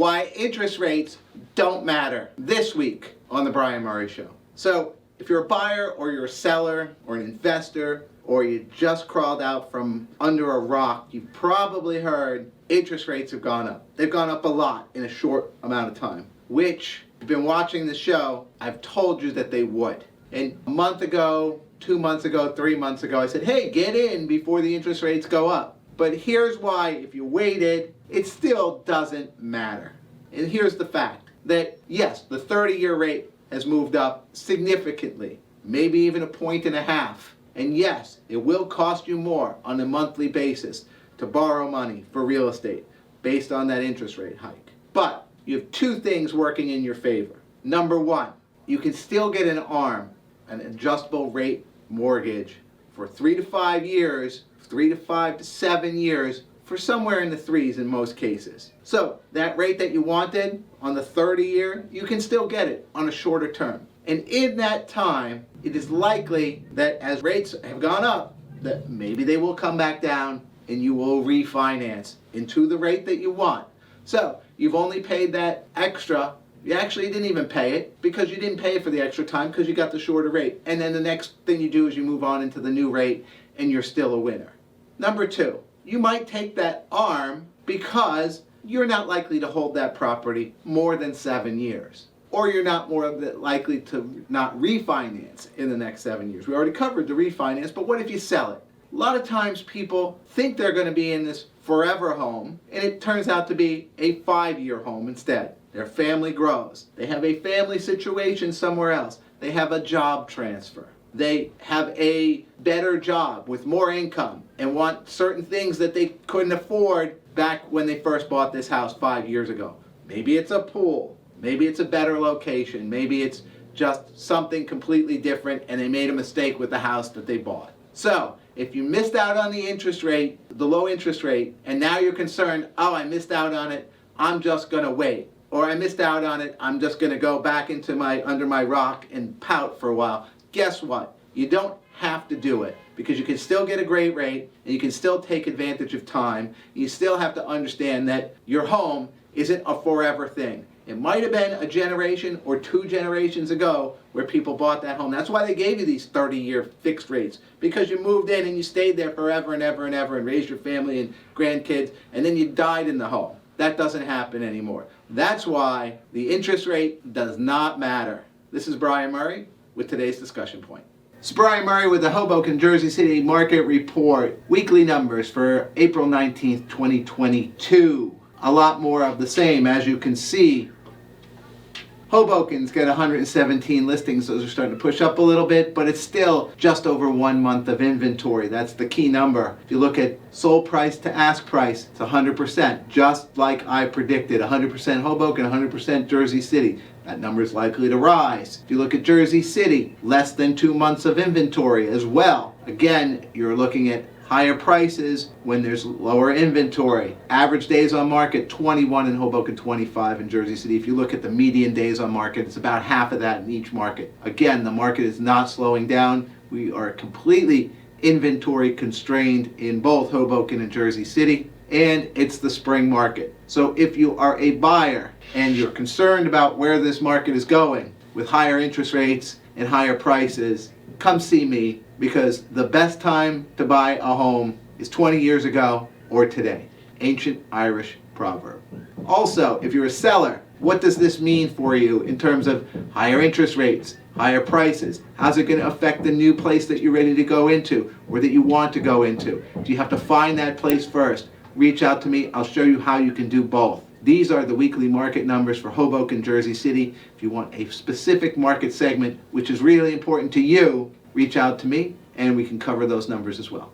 why interest rates don't matter this week on the Brian Murray Show. So if you're a buyer or you're a seller or an investor or you just crawled out from under a rock, you've probably heard interest rates have gone up. They've gone up a lot in a short amount of time, which, if you've been watching the show, I've told you that they would. And a month ago, 2 months ago, 3 months ago, I said, hey, get in before the interest rates go up. But here's why, if you waited, it still doesn't matter. And here's the fact that, yes, the 30-year rate has moved up significantly, maybe even 1.5 points. And yes, it will cost you more on a monthly basis to borrow money for real estate based on that interest rate hike. But you have two things working in your favor. Number one, you can still get an ARM, an adjustable rate mortgage, for 3 to 5 years, 3 to 5 to 7 years, for somewhere in the threes in most cases. So that rate that you wanted on the 30-year, you can still get it on a shorter term. And in that time, it is likely that as rates have gone up, that maybe they will come back down and you will refinance into the rate that you want. So you've only paid that extra. You actually didn't even pay it because you didn't pay it for the extra time because you got the shorter rate. And then the next thing you do is you move on into the new rate and you're still a winner. Number two, you might take that ARM because you're not likely to hold that property more than 7 years. Or you're not more likely to not refinance in the next 7 years. We already covered the refinance, but what if you sell it? A lot of times people think they're going to be in this forever home, and it turns out to be a 5-year home instead. Their family grows. They have a family situation somewhere else. They have a job transfer. They have a better job with more income and want certain things that they couldn't afford back when they first bought this house 5 years ago. Maybe it's a pool. Maybe it's a better location. Maybe it's just something completely different and they made a mistake with the house that they bought. So if you missed out on the interest rate, the low interest rate, and now you're concerned, oh, I missed out on it, I'm just going to wait. Or I missed out on it, I'm just going to go back into under my rock and pout for a while. Guess what? You don't have to do it because you can still get a great rate and you can still take advantage of time. You still have to understand that your home isn't a forever thing. It might have been a generation or 2 generations ago where people bought that home. That's why they gave you these 30-year fixed rates, because you moved in and you stayed there forever and ever and ever and raised your family and grandkids, and then you died in the home. That doesn't happen anymore. That's why the interest rate does not matter. This is Brian Murray with today's discussion point. It's Brian Murray with the Hoboken and Jersey City Market Report. Weekly numbers for April 19th, 2022. A lot more of the same. As you can see, Hoboken's got 117 listings. Those are starting to push up a little bit, but it's still just over 1 month of inventory. That's the key number. If you look at sold price to ask price, it's 100%, just like I predicted. 100% Hoboken, 100% Jersey City. That number is likely to rise. If you look at Jersey City, less than 2 months of inventory as well. Again, you're looking at higher prices when there's lower inventory. Average days on market, 21 in Hoboken, 25 in Jersey City. If you look at the median days on market, it's about half of that in each market. Again, the market is not slowing down. We are completely inventory constrained in both Hoboken and Jersey City, and it's the spring market. So if you are a buyer and you're concerned about where this market is going with higher interest rates and higher prices, come see me, because the best time to buy a home is 20 years ago or today. Ancient Irish proverb. Also, if you're a seller, what does this mean for you in terms of higher interest rates, higher prices? How's it going to affect the new place that you're ready to go into or that you want to go into? Do you have to find that place first? Reach out to me. I'll show you how you can do both. These are the weekly market numbers for Hoboken, Jersey City. If you want a specific market segment, which is really important to you, reach out to me and we can cover those numbers as well.